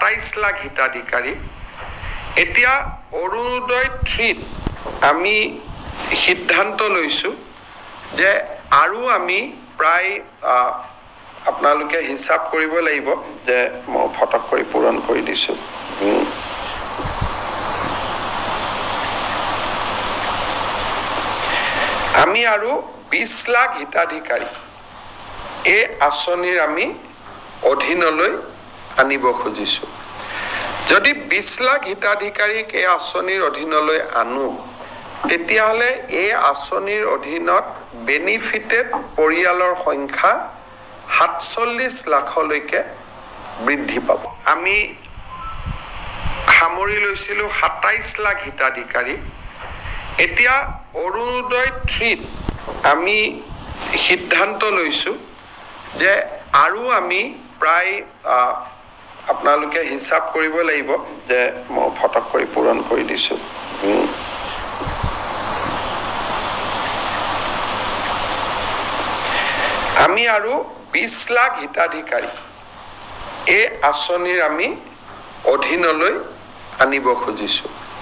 27 লাখ হিতাধিকাৰী এতিয়া অৰুণোদয় 3 আমি সিদ্ধান্ত লৈছো যে আৰু আমি প্ৰায় আপোনালোকে হিসাব কৰিব লাগিব যে মই ফটক কৰি পূৰণ কৰি দিছো আমি আৰু 20 লাখ হিতাধিকাৰী এই আঁচনিৰ আমি অধীনলৈ আনিব খুজিছো যদি 20 লাখ হিতাধিকাৰীক এই আঁচনিৰ অধীনলৈ আনো তেতিয়াহলে এই আঁচনিৰ অধীনত বেনিফিটেড পৰিয়ালৰ সংখ্যা 47 লাখলৈকে বৃদ্ধি পাব আমি সামৰি লৈছিলো 27 লাখ হিতাধিকাৰী এতিয়া অৰুণোদয় 3 আমি সিদ্ধান্ত লৈছো যে আৰু আমি প্ৰায় আপোনালোকে হিসাব কৰিব লাগিব যে মই ফটক কৰি পূৰণ কৰি দিছো আমি আৰু 20 লাখ হিতাধিকাৰী এই আঁচনিৰ আমি অধীনলৈ আনিব খুজিছো